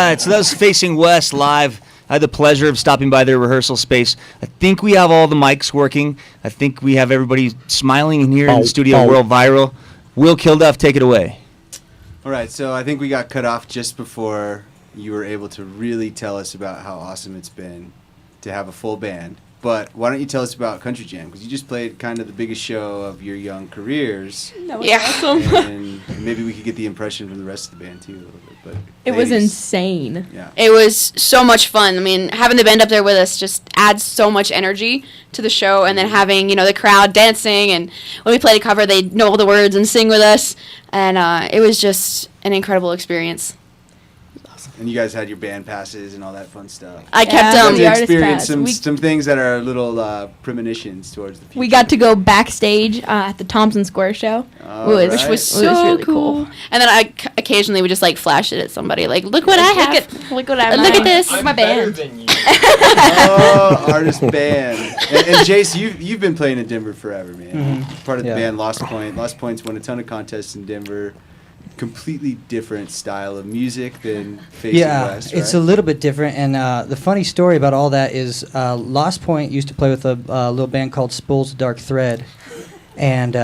right, so that was Facing West live. I had the pleasure of stopping by their rehearsal space. I think we have all the mics working. I think we have everybody smiling in here in the studio. World Viral. Will Kilduff, take it away. All right, so I think we got cut off just before you were able to really tell us about how awesome it's been to have a full band. But why don't you tell us about Country Jam? Because you just played kind of the biggest show of your young careers. That was awesome. And maybe we could get the impression from the rest of the band, too, a little bit. But It was insane. Yeah. It was so much fun. I mean, having the band up there with us just adds so much energy to the show. And then having, the crowd dancing. And when we played a cover, they know all the words and sing with us. And it was just an incredible experience. And you guys had your band passes and all that fun stuff. I kept You the got to artist experience pass. some things that are little premonitions towards the future. We got to go backstage at the Thompson Square show, All Which right. was so really cool. And then I occasionally would just flash it at somebody, look what I have. Look what I have. Look at this. My band. Oh, artist band. And Jace, you've been playing in Denver forever, man. Part of the band Lost Point. Lost Point's won a ton of contests in Denver. Completely different style of music than Facing West, right? It's a little bit different. And the funny story about all that is Lost Point used to play with a little band called Spool's Dark Thread. And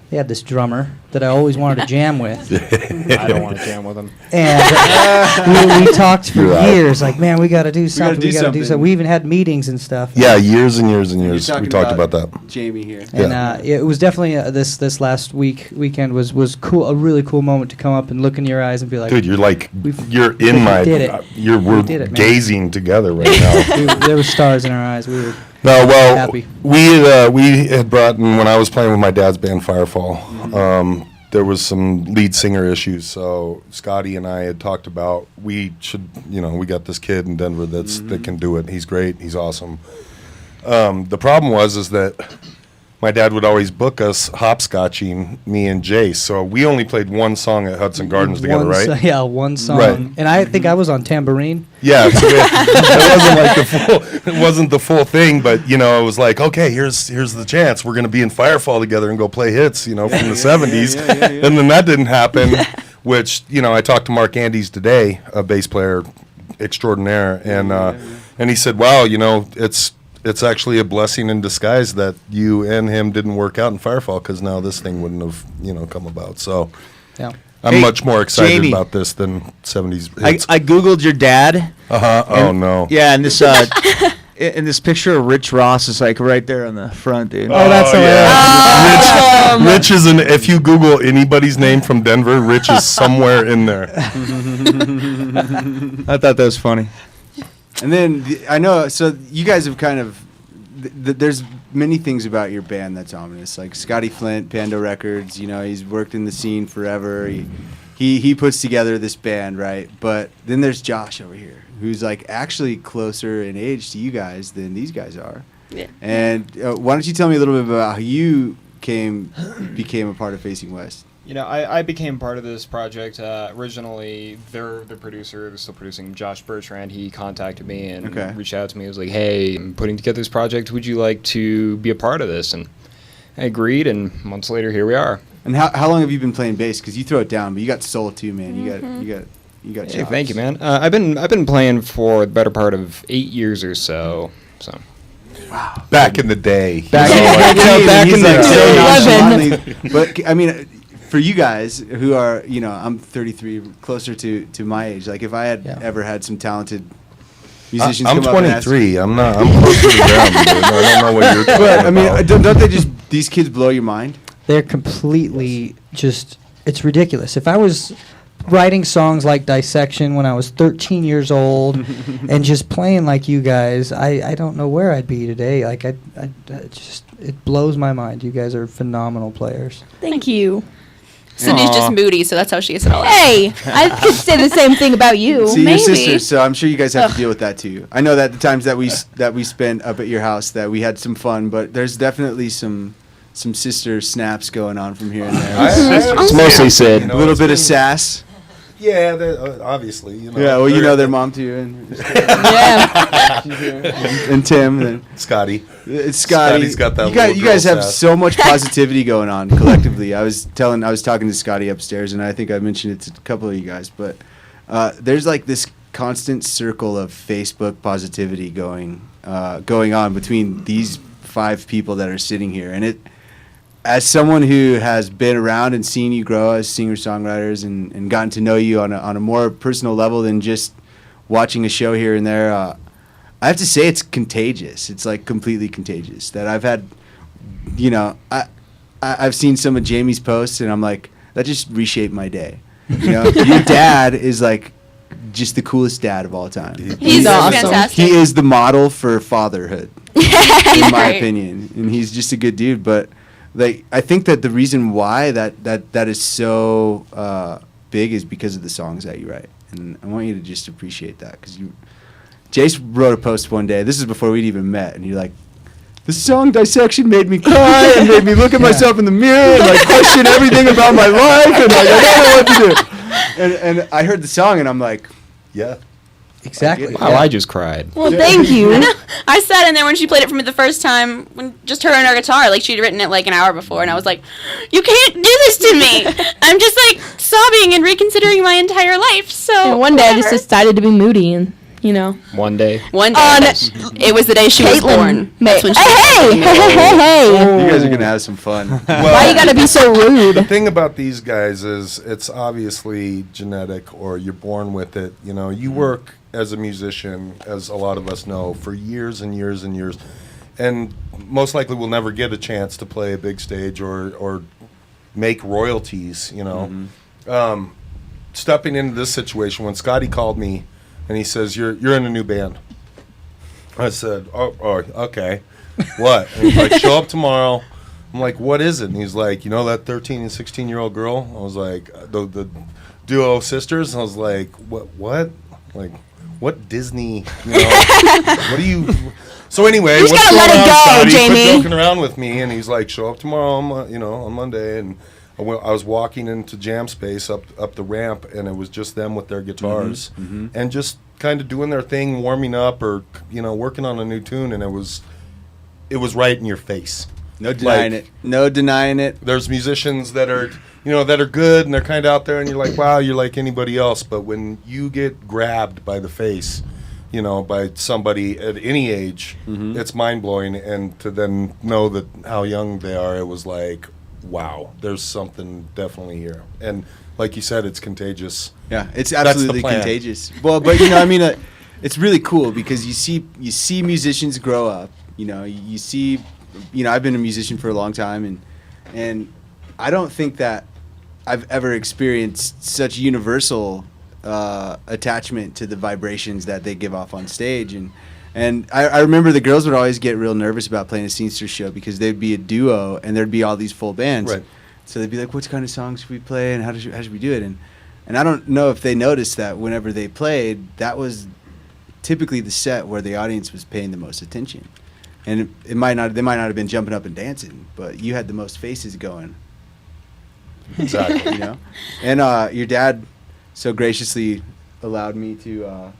they had this drummer that I always wanted to jam with. I don't want to jam with him. And we talked for years, like, man, we got to do something. do something. We even had meetings and stuff. Yeah, years and years and You're years. We talking talked about that. Jamie here. And it was definitely this last weekend was cool, a really cool moment to come up and look in your eyes and be like, Dude, you're like, We've- you're we in my, did it. we're did it, man. gazing together right now. there were stars in our eyes. We were No, well, happy. we had brought in, when I was playing with my dad's band Firefall, there was some lead singer issues, so Scotty and I had talked about we should, we got this kid in Denver that can do it. He's great. He's awesome. The problem is that my dad would always book us hopscotching, me and Jace. So we only played one song at Hudson Gardens together, right? One song. Right. And I think I was on tambourine. Yeah, so it wasn't the full thing, but it was like, okay, here's the chance. We're gonna be in Firefall together and go play hits, from the '70s, and then that didn't happen. Which I talked to Mark Andes today, a bass player extraordinaire, and he said, wow, it's actually a blessing in disguise that you and him didn't work out in Firefall, because now this thing wouldn't have come about. So Yeah. I'm much more excited Jamie. about this than '70s hits. I Googled your dad. Oh no. Yeah, and this in this picture of Rich Ross is right there on the front, dude. Oh, that's hilarious. Rich is if you Google anybody's name from Denver, Rich is somewhere in there. I thought that was funny. And then I know, so you guys have kind of, there's many things about your band that's ominous. Like Scotty Flint, Pando Records, he's worked in the scene forever. He puts together this band, right? But then there's Josh over here, who's actually closer in age to you guys than these guys are. Yeah. And why don't you tell me a little bit about how you became a part of Facing West? I became part of this project. Originally, the producer who's still producing, Josh Bertrand, he contacted me and reached out to me. He was like, hey, I'm putting together this project. Would you like to be a part of this? And I agreed, and months later, here we are. And how long have you been playing bass? Because you throw it down, but you got soul too, man. You got Hey, chops. thank you, man. I've been playing for the better part of 8 years or so. So. Wow. Back in the day. Back in the day. But I mean, for you guys who are, I'm 33, closer to my age. Like if I had ever had some talented musicians I'm come up and ask 23. I'm close to the ground. Dude. I don't know what you're talking But I mean, about. don't they just, these kids blow your mind? They're completely just, it's ridiculous. If I was writing songs like Dissection when I was 13 years old and just playing like you guys, I don't know where I'd be today. It blows my mind. You guys are phenomenal players. Thank you. Sydney's just moody, so that's how she gets it all out. Hey, I could say the same thing about you. See, Maybe. your sisters, so I'm sure you guys have to deal with that too. I know that the times that we spent up at your house, that we had some fun, but there's definitely some sister snaps going on from here and there. It's mostly Sid. A little bit of sass. Yeah, obviously. Yeah, well, their mom too, and Yeah. and Tim, and Scotty. it's Scotty. Scotty's got that You guys, little you guys girl have sass. so much positivity going on collectively. I was talking to Scotty upstairs, and I think I mentioned it to a couple of you guys, but there's this constant circle of Facebook positivity going on between these 5 people that are sitting here, and it. As someone who has been around and seen you grow as singer-songwriters and gotten to know you on a more personal level than just watching a show here and there, I have to say it's contagious. It's like completely contagious. That I've had, I've seen some of Jamie's posts and I'm like, that just reshaped my day. Your dad is like just the coolest dad of all time. He's awesome. fantastic. He is the model for fatherhood, He's in my great. opinion, and he's just a good dude. But like, I think that the reason why that is so big is because of the songs that you write, and I want you to just appreciate that because Jace wrote a post one day. This is before we'd even met, and you're like, "The song Dissection made me cry and made me look at myself in the mirror and like question everything about my life, and like I don't know what to do." And I heard the song, and I'm like, Yeah. Exactly. Wow, I just cried. Well, thank you. I sat in there when she played it for me the first time, when just her and her guitar, like she'd written it like an hour before, and I was like, "You can't do this to me! I'm just like sobbing and reconsidering my entire life." So And one day I just whatever. decided to be moody, and One day. One day, it was the day she was born. That's when she hey. "You guys are gonna have some fun." Why you gotta be so The rude? thing about these guys is it's obviously genetic or you're born with it. You work as a musician, as a lot of us know, for years and years and years. And most likely we'll never get a chance to play a big stage or make royalties, Stepping into this situation, when Scotty called me and he says, you're in a new band. I said, oh okay. What? And he's like, show up tomorrow. I'm like, what is it? And he's like, that 13 and 16-year-old girl? I was like, the duo sisters? I was like, what? Like, what Disney, what do you... So anyway, You just what's gotta going let it on, go, Scotty? Jamie. Quit joking around with me. And he's like, show up tomorrow, on Monday. And I was walking into Jam Space up the ramp, and it was just them with their guitars. And just kind of doing their thing, warming up or, working on a new tune. And it was right in your face. No denying it. No denying it. There's musicians that are, that are good and they're kind of out there and you're like, wow, you're like anybody else. But when you get grabbed by the face, by somebody at any age, it's mind blowing. And to then know that how young they are, it was like, wow, there's something definitely here. And like you said, it's contagious. Yeah, it's That's the absolutely plan. contagious. Well, but it's really cool because you see musicians grow up. You see, I've been a musician for a long time, and I don't think that I've ever experienced such universal attachment to the vibrations that they give off on stage. And I remember the girls would always get real nervous about playing a Scenester show because they'd be a duo and there'd be all these full bands. Right. So they'd be like, what kind of songs should we play and how should we do it? And I don't know if they noticed that whenever they played, that was typically the set where the audience was paying the most attention. And they might not have been jumping up and dancing, but you had the most faces going. Exactly. And your dad so graciously allowed me to,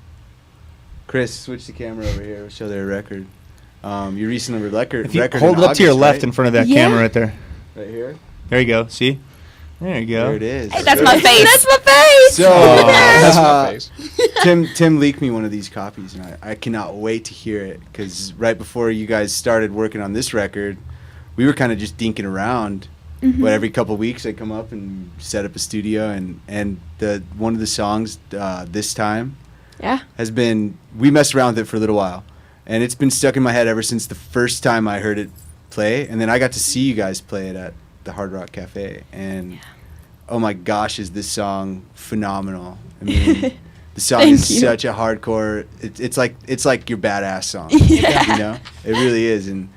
Chris, switch the camera over here, show their record. Your recent record. If you record hold in it up to your August, left right? in front of that Yeah. camera right there. Right here. There you go. See? There you go. There it is. Hey, that's my face. That's my face. So That's my face. Tim leaked me one of these copies, and I cannot wait to hear it because right before you guys started working on this record, we were kind of just dinking around. But every couple of weeks, I come up and set up a studio, and one of the songs this time Yeah. has been, we messed around with it for a little while, and it's been stuck in my head ever since the first time I heard it play, and then I got to see you guys play it at the Hard Rock Cafe, and oh my gosh, is this song phenomenal. I mean, the song Thank is you. such a hardcore, it's like your badass song. It really is. And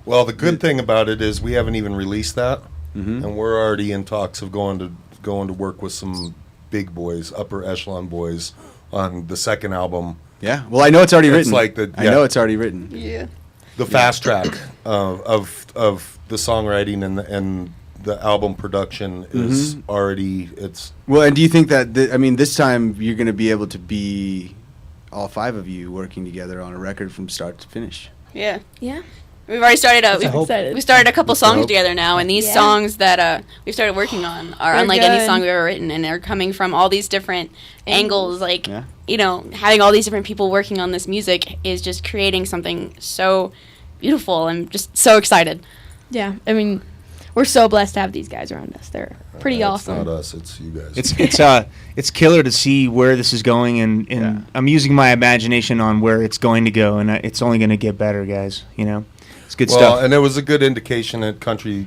Well, the good thing about it is we haven't even released that, Mhm. and we're already in talks of going to work with some big boys, upper echelon boys, on the second album, yeah, well, I know it's already It's written. like I know it's already written. Yeah. the fast track of the songwriting and the album production is already it's Well, and do you think that this time you're going to be able to be all 5 of you working together on a record from start to finish? Yeah. Yeah. We've already started I hope. we started a couple songs hope. together now, and these Yeah. songs that we've started working on are They're unlike any good. song we've ever written, and they're coming from all these different angles. Like, Yeah. you know, having all these different people working on this music is just creating something so beautiful. I'm just so excited. Yeah, I mean, we're so blessed to have these guys around us. They're pretty awesome. It's not us, it's you guys. It's killer to see where this is going, and Yeah. I'm using my imagination on where it's going to go, and it's only going to get better, guys. You know, it's good well, stuff. and it was a good indication at Country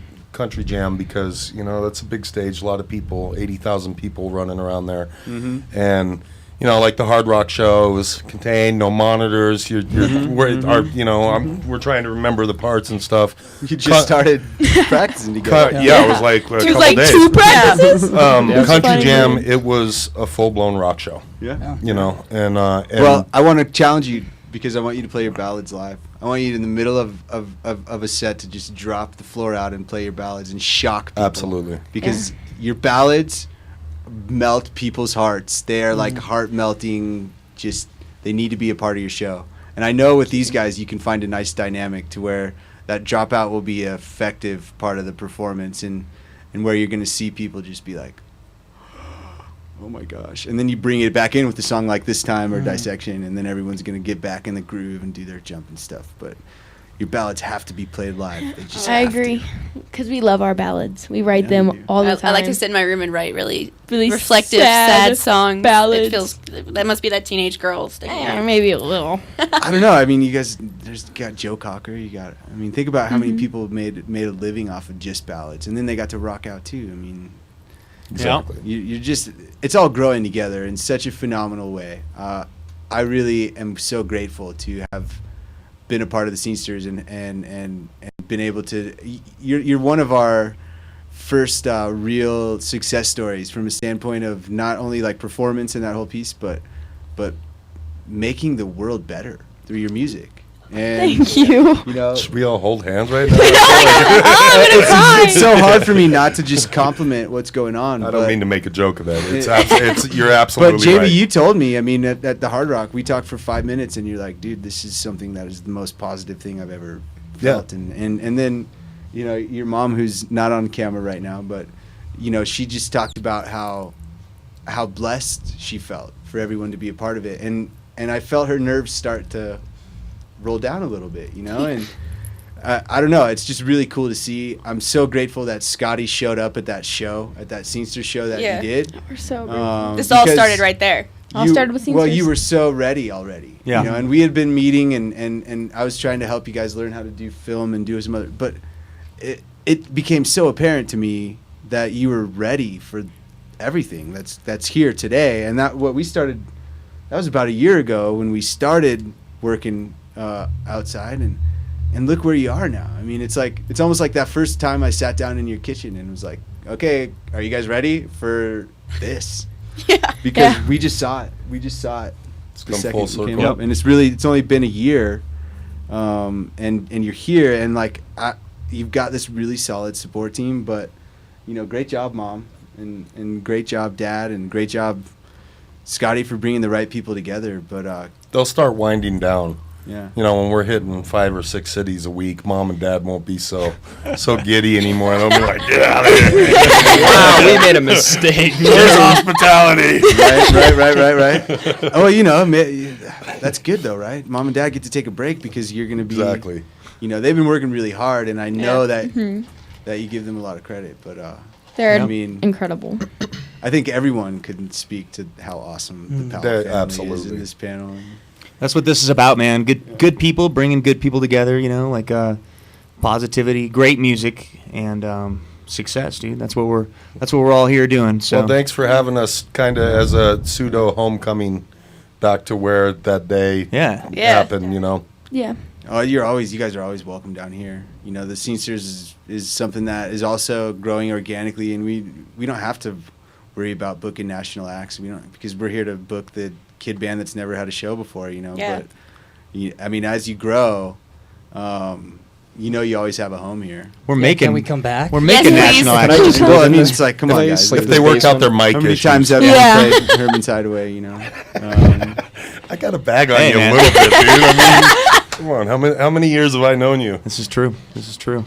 Jam because, you know, that's a big stage, a lot of people, 80,000 people running around there. Mm-hmm. And, you know, like the Hard Rock show was contained, no monitors. We're trying to remember the parts and stuff. You just started practicing together. Yeah, it was like a It was couple like days. 2 practices. Yeah. Country Funny. Jam, it was a full-blown rock show, Yeah. you know, and Well, I want to challenge you because I want you to play your ballads live. I want you in the middle of a set to just drop the floor out and play your ballads and shock people. Absolutely. Because your ballads melt people's hearts. They are like heart melting, just they need to be a part of your show. And I know with these guys you can find a nice dynamic to where that dropout will be an effective part of the performance and where you're going to see people just be like, oh my gosh. And then you bring it back in with a song like This Time or Dissection, and then everyone's going to get back in the groove and do their jump and stuff. But your ballads have to be played live. They just I have to. agree, because we love our ballads. We write Yeah, we them do. all the I time. like to sit in my room and write really Really reflective, sad sad songs. ballads. It feels that must be that teenage girl sticking out. Maybe a little. I don't know. I mean, you guys, you got Joe Cocker. You got. I mean, think about how many people have made a living off of just ballads, and then they got to rock out too. I mean, exactly. you're just. It's all growing together in such a phenomenal way. I really am so grateful to have been a part of the Scenesters and been able to. You're one of our first real success stories from a standpoint of not only like performance and that whole piece, but making the world better through your music. And Thank you. you know, Should we all hold hands right now? it's so hard for me not to just compliment what's going on. I don't but- mean to make a joke of that. You're absolutely But Jamie, right. you told me. I mean, at the Hard Rock, we talked for 5 minutes, and you're like, "Dude, this is something that is the most positive thing I've ever felt." Yeah. And then, you know, your mom, who's not on camera right now, but you know, she just talked about how blessed she felt for everyone to be a part of it, and I felt her nerves start to roll down a little bit, you know, and. I don't know. It's just really cool to see. I'm so grateful that Scotty showed up at that show, at that Scenester show that Yeah. he did. We're so grateful. This all because started right there. All started with Well, Scenesters. you were so ready already. Yeah. You know, and we had been meeting, and I was trying to help you guys learn how to do film and do some other. But it became so apparent to me that you were ready for everything that's here today, and that what we started. That was about a year ago when we started working outside, and look where you are now. I mean, it's almost like that first time I sat down in your kitchen and was like, okay, are you guys ready for this? Yeah. Because Yeah. we just saw it. We just saw it. It's the come second full it came circle. up. And it's only been a year, and you're here, and like you've got this really solid support team. But you know, great job, Mom, and great job, Dad, and great job, Scotty, for bringing the right people together. But They'll start winding down. yeah. You know, when we're hitting 5 or 6 cities a week, Mom and Dad won't be so giddy anymore. They'll be like, "Get out of here! Wow, we made a mistake. Here's hospitality." right. Oh, you know, that's good though, right? Mom and Dad get to take a break because you're going to be Exactly. You know, they've been working really hard, and I know Yeah. that you give them a lot of credit. But They're I mean, incredible. I think everyone could speak to how awesome the Powell That- family is absolutely. in this panel. That's what this is about, man. Good people bringing good people together. You know, like positivity, great music, and success, dude. That's what we're all here doing. So Well, thanks for having us kind of as a pseudo homecoming back to where that day yeah. Yeah. happened, you know. Yeah. Oh, you guys are always welcome down here. You know, the Scenesters is something that is also growing organically, and we don't have to worry about booking national acts. We don't, because we're here to book the kid band that's never had a show before. You know, Yeah. but I mean, as you grow, you know, you always have a home here. We're Yeah, making. Can we come back? We're making Yes, please. national Can I action. just- Well, I live mean, in it's like, come can on, I guys. sleep If in they the work out their basement? mic How many issues. times have Yeah. you played Herman's Hideaway? You know. I got a bag on Hey, you man. a little bit, dude. I Come on, how many years have I known you? This is true. This is true.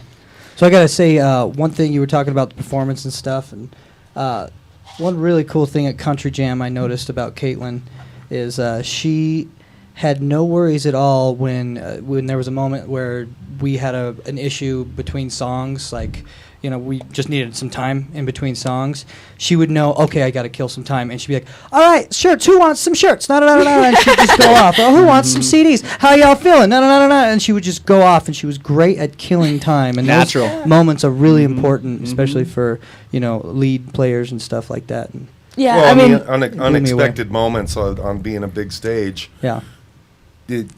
So I gotta say, one thing you were talking about the performance and stuff, and one really cool thing at Country Jam I noticed about Caitlin is she had no worries at all when there was a moment where we had an issue between songs, like, you know, we just needed some time in between songs. She would know, okay, I got to kill some time, and she'd be like, all right, shirts, who wants some shirts? No, and she'd just go off. Oh, who wants some CDs? How y'all feeling? No, and she would just go off, and she was great at killing time. And Natural. those moments are really important, especially for, you know, lead players and stuff like that. And Yeah, Well, I mean, unexpected moments on being a big stage. yeah.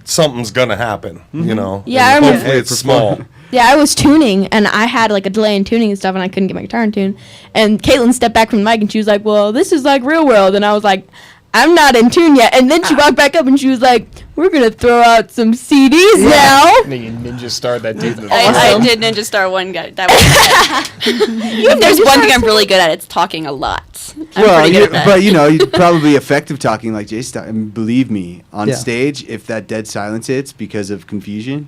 Something's gonna happen, you know. Yeah, and I remember- hopefully it's small. yeah, I was tuning, and I had like a delay in tuning and stuff, and I couldn't get my guitar in tune. And Caitlin stepped back from the mic, and she was like, "Well, this is like real world," and I was like, "I'm not in tune yet." And then she walked back up, and she was like, "We're gonna throw out some CDs now." Ninja Star, that dude. I did Ninja Star one guy. That was there's one thing I'm really good at. It's talking a lot. I'm pretty good at that. but you know, you're probably effective talking like Jay's talking. And believe me, on Yeah. stage, if that dead silence hits because of confusion,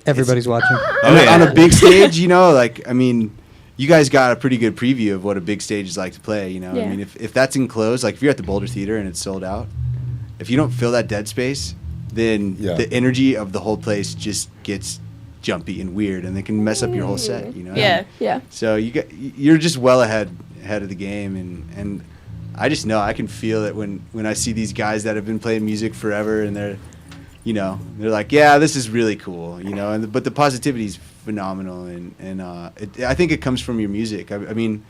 Everybody's watching. on a big stage, you know, like, I mean, you guys got a pretty good preview of what a big stage is like to play, you know. Yeah. I mean, if that's enclosed, like if you're at the Boulder Theater and it's sold out, if you don't fill that dead space, then Yeah. the energy of the whole place just gets jumpy and weird, and it can mess up your whole set, you know. Yeah. Yeah. So you're just well ahead of the game, and I just know I can feel it when I see these guys that have been playing music forever, and they're like, yeah, this is really cool, you know. But the positivity is phenomenal, and I think it comes from your music. I mean,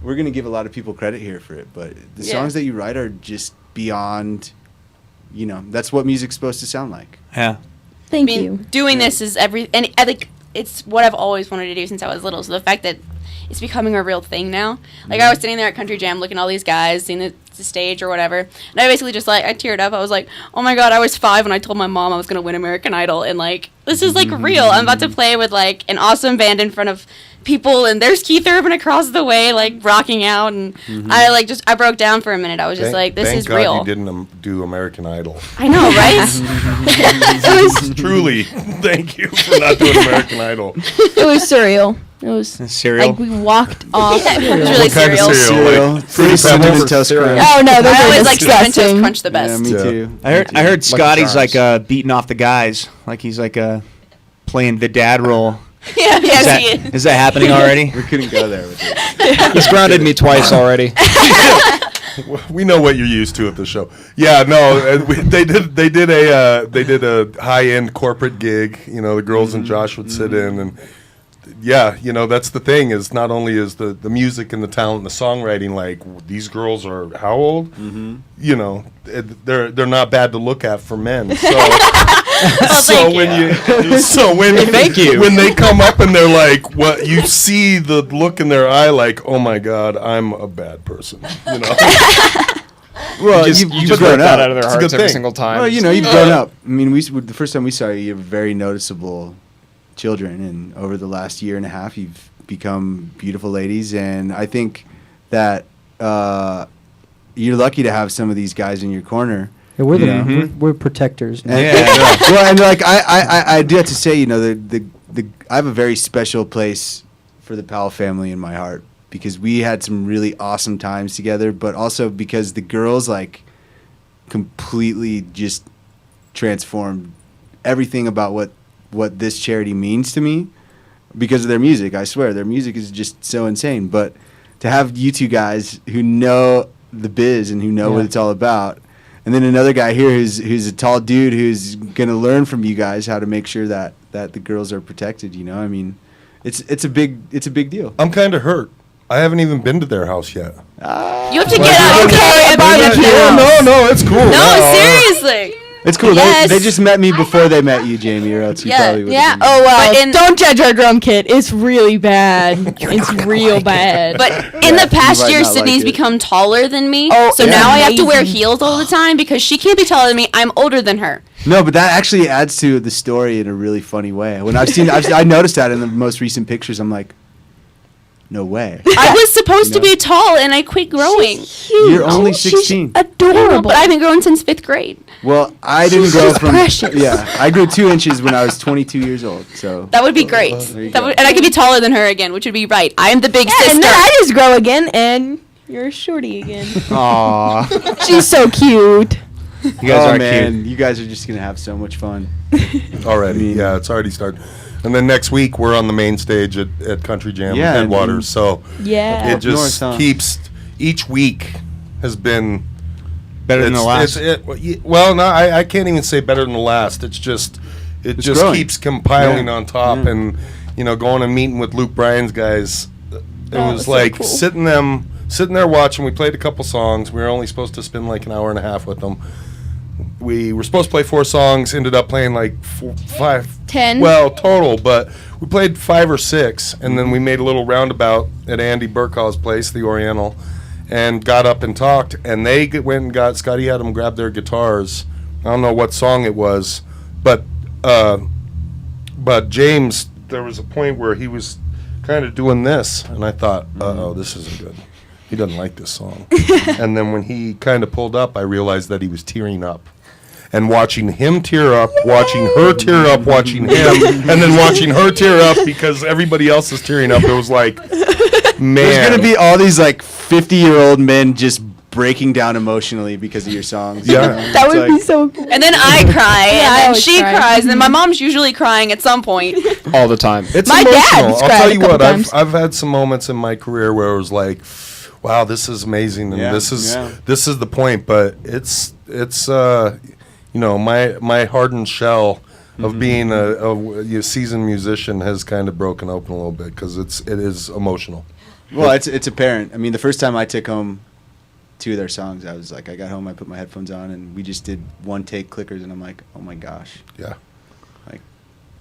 we're gonna give a lot of people credit here for it, but the Yeah. songs that you write are just beyond. You know, that's what music's supposed to sound like. Yeah. Thank I mean, you. doing this is and I think it's what I've always wanted to do since I was little. So the fact that it's becoming a real thing now. Like I was sitting there at Country Jam looking at all these guys, seeing the stage or whatever, and I basically just I teared up. I was like, oh my god, I was 5 when I told my mom I was gonna win American Idol, and like this is like real. I'm about to play with like an awesome band in front of people, and there's Keith Urban across the way like rocking out, and I broke down for a minute. I was just like, this thank is God real. you didn't do American Idol. I know, right? Truly, thank you for not doing American Idol. It was surreal. It was Cereal. like we walked off. It was really What kind of surreal. cereal? Like, Fruity Cinnamon Pebbles? Toast Crunch. Oh no, those I are always like Cinnamon Toast disgusting. Crunch the best. Yeah, me Yeah. too. I heard Scotty's Charms. like beating off the guys, like he's like playing the dad role. Yeah, Is that happening already? We couldn't go there with it. He's grounded me twice already. We know what you're used to at the show. Yeah, no, they did a high end corporate gig. You know, the girls and Josh would sit in, and yeah, you know, that's the thing is not only is the music and the talent and the songwriting, like these girls are how old? You know, they're not bad to look at for men. So. Thank you. When they come up and they're like, what you see the look in their eye, like, oh my God, I'm a bad person. You know. Well, You just grown rip that up. out of their It's a hearts good every thing. single time. Well, you know, you've grown up. I mean, the first time we saw you, you were very noticeable children, and over the last year and a half, you've become beautiful ladies, and I think that you're lucky to have some of these guys in your corner. Yeah, we're, Yeah. we're protectors now. And, well, and like I do have to say, you know, I have a very special place for the Powell family in my heart because we had some really awesome times together, but also because the girls like completely just transformed everything about what this charity means to me because of their music. I swear, their music is just so insane. But to have you two guys who know the biz and who know what it's all about. And then another guy here who's a tall dude who's gonna learn from you guys how to make sure that the girls are protected. You know, I mean, it's a big deal. I'm kind of hurt. I haven't even been to their house yet. You have to get out. Okay, barbecue. No, it's cool. No, seriously. It's cool. Yes. They just met me before they met you, Jamie, or else you Yeah, probably would. Yeah. Oh wow. But in- Don't judge our drum kit. It's really bad. It's real bad. But in the past you might year, not like Sydney's it. become taller than me. Oh, so yeah. now I have to wear Amazing. heels all the time because she can't be taller than me. I'm older than her. No, but that actually adds to the story in a really funny way. When I noticed that in the most recent pictures, I'm like, No way. I was supposed You to know? be tall, and I quit growing. She's huge. You're only She's 16. adorable. But I've been growing since 5th grade. Well, I didn't grow She's from. precious. Yeah, I grew 2 inches when I was 22 years old. So That would be great. There you That go. would, and I could be taller than her again, which would be right. I am the big Yeah, sister. and then I just grow again, and you're a shorty again. Aw. She's so cute. You guys are man, cute. you guys are just gonna have so much fun. Already, yeah, it's already started. And then next week we're on the main stage at Country Jam Yeah, Headwaters. So Yeah. it just North, huh? keeps each week has been Better than the last. well, no, I can't even say better than the last. It's just it It's just growing. keeps compiling Yeah, on top, yeah. and going and meeting with Luke Bryan's guys. It Oh, was so like cool. sitting there watching. We played a couple songs. We were only supposed to spend like an hour and a half with them. We were supposed to play 4 songs. Ended up playing like 5. 10. Well, total, but we played 5 or 6, and then we made a little roundabout at Andy Burkhall's place, the Oriental, and got up and talked. And they went and got Scotty had them grab their guitars. I don't know what song it was, but James, there was a point where he was kind of doing this, and I thought, uh-oh, this isn't good. He doesn't like this song. And then when he kind of pulled up, I realized that he was tearing up. And watching him tear up, watching her tear up, watching him, and then watching her tear up because everybody else is tearing up, it was like, man. There's gonna be all these like 50-year-old men just breaking down emotionally because of your songs. Yeah. That It's would be like- so cool. And then I cry, Yeah, I and then always she cry. cries, and then my mom's usually crying at some point. all the time. It's My emotional. dad's I'll cried tell a you couple what, times. I've had some moments in my career where it was like, wow, this is amazing, and Yeah, this is yeah. the point. But it's my hardened shell of being a seasoned musician has kind of broken open a little bit because it is emotional. Well, it's apparent. I mean, the first time I took home 2 of their songs, I was like, I got home, I put my headphones on, and we just did one take clickers, and I'm like, oh my gosh, Yeah, like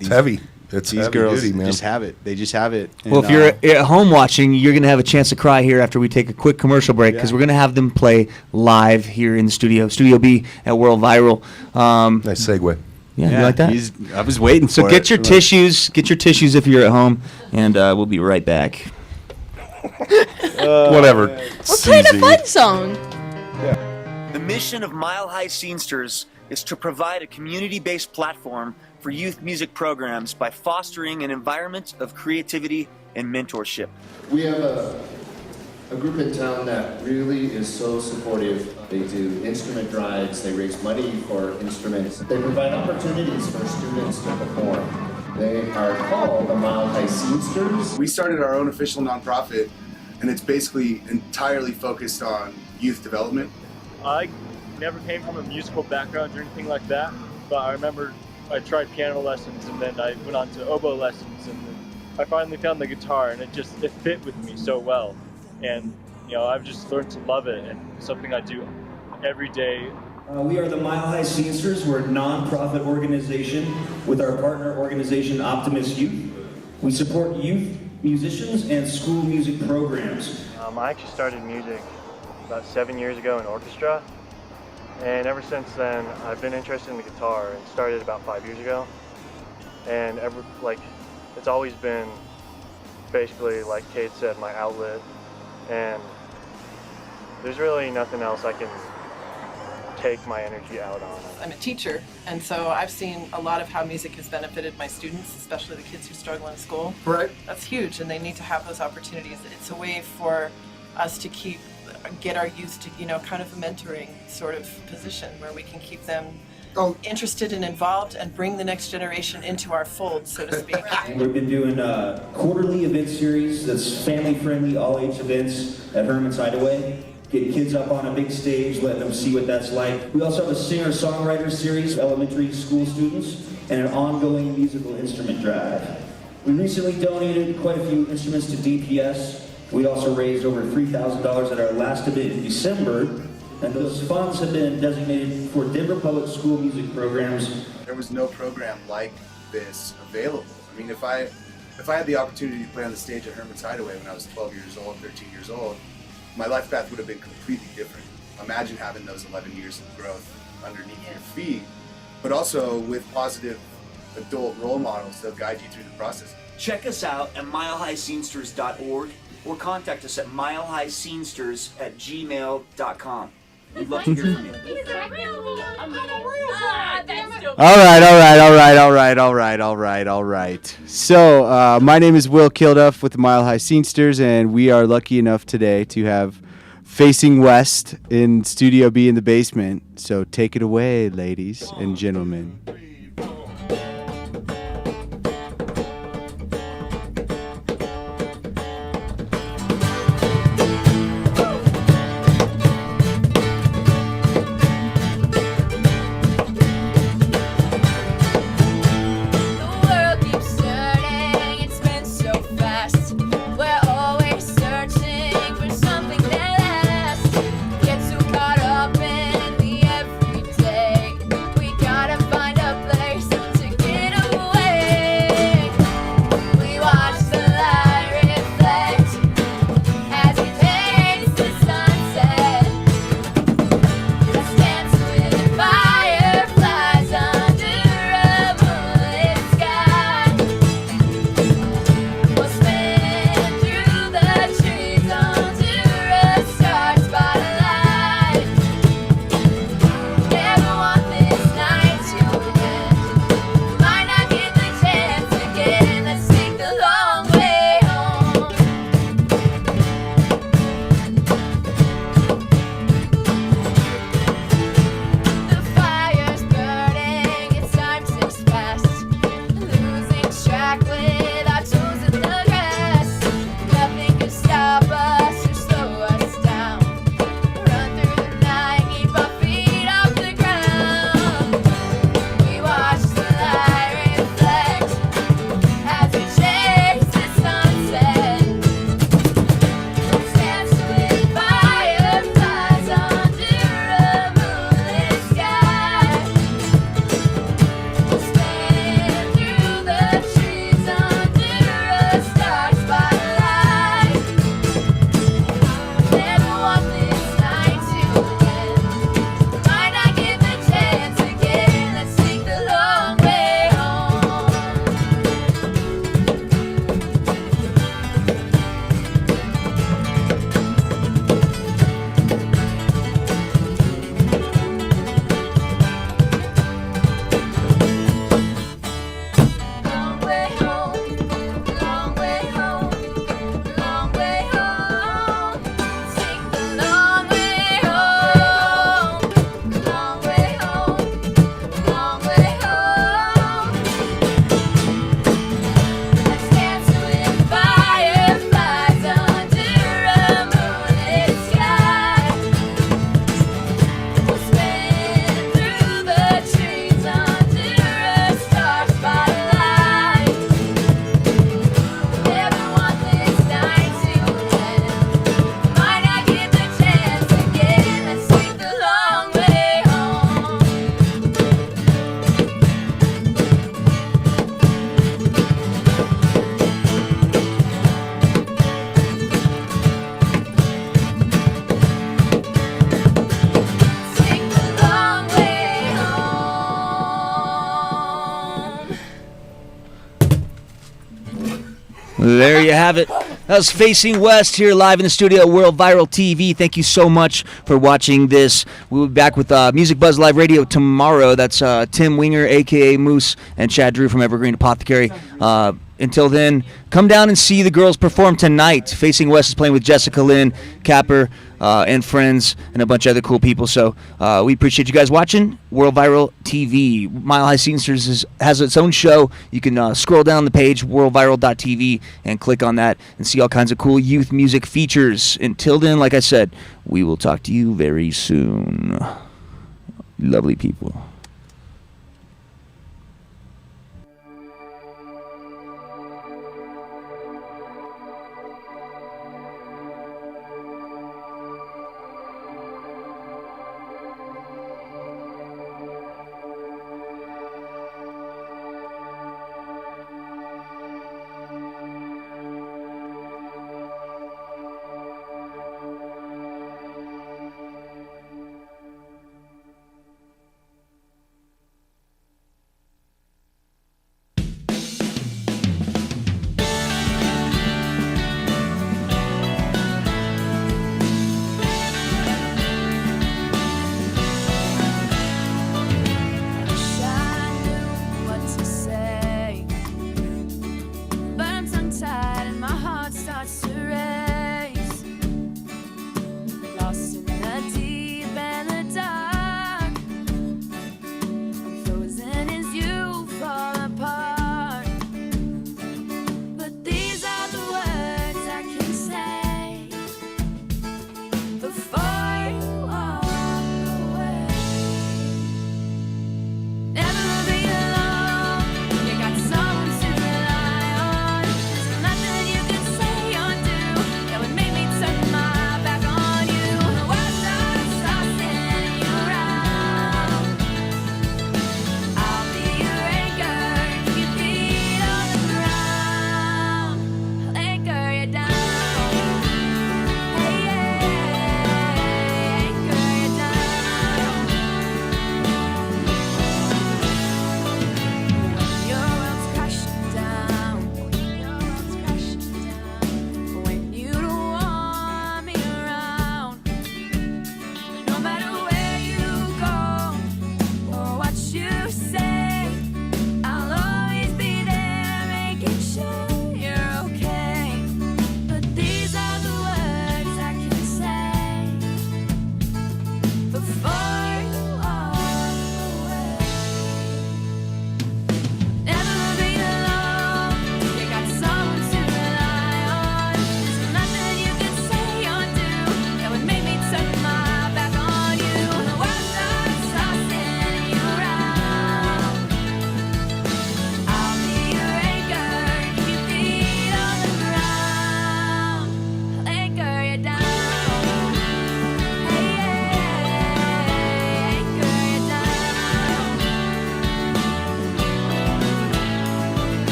it's heavy. It's These heavy girls duty, man. just have it. They just have it. Well, And, if you're at home watching, you're going to have a chance to cry here after we take a quick commercial break because Yeah. we're going to have them play live here in the studio, Studio B at World Viral. Nice segue. Yeah, you like that? I was waiting So for get it. your tissues. Get your tissues if you're at home, and we'll be right back. Whatever. We're playing a fun song. The mission of Mile High Scenesters is to provide a community-based platform for youth music programs by fostering an environment of creativity and mentorship. We have a group in town that really is so supportive. They do instrument drives, they raise money for instruments, they provide opportunities for students to perform. They are called the Mile High Scenesters. We started our own official nonprofit, and it's basically entirely focused on youth development. I never came from a musical background or anything like that, but I remember I tried piano lessons and then I went on to oboe lessons, and then I finally found the guitar, and it fit with me so well. And I've just learned to love it, and it's something I do every day. We are the Mile High Scenesters. We're a non-profit organization with our partner organization Optimist Youth. We support youth musicians and school music programs. I actually started music about 7 years ago in orchestra, and ever since then I've been interested in the guitar, and started about 5 years ago. And it's always been basically, like Kate said, my outlet, and there's really nothing else I can take my energy out on. I'm a teacher, and so I've seen a lot of how music has benefited my students, especially the kids who struggle in school. Right. That's huge, and they need to have those opportunities. It's a way for us to get our youth to, kind of a mentoring sort of position where we can keep them interested and involved and bring the next generation into our fold, so to speak. We've been doing a quarterly event series that's family-friendly, all-age events at Herman's Hideaway. Get kids up on a big stage, let them see what that's like. We also have a singer-songwriter series for elementary school students and an ongoing musical instrument drive. We recently donated quite a few instruments to DPS. We also raised over $3,000 at our last event in December, and those funds have been designated for Denver Public School music programs. There was no program like this available. I mean, if I had the opportunity to play on the stage at Herman's Hideaway when I was 12 years old, 13 years old, my life path would have been completely different. Imagine having those 11 years of growth underneath your feet, but also with positive adult role models that'll guide you through the process. Check us out at milehighscenesters.org or contact us at milehighscenesters@gmail.com. We'd love to hear from you. All right. So, my name is Will Kilduff with the Mile High Scenesters, and we are lucky enough today to have Facing West in Studio B in the basement. So, take it away, ladies and gentlemen. There you have it. That was Facing West here live in the studio at World Viral TV. Thank you so much for watching this. We'll be back with Music Buzz Live Radio tomorrow. That's Tim Winger, a.k.a. Moose, and Chad Drew from Evergreen Apothecary. Until then, come down and see the girls perform tonight. Facing West is playing with Jessica Lynn, Capper, and friends, and a bunch of other cool people. So we appreciate you guys watching World Viral TV. Mile High Scenesters has its own show. You can scroll down the page, worldviral.tv, and click on that and see all kinds of cool youth music features. Until then, like I said, we will talk to you very soon. Lovely people.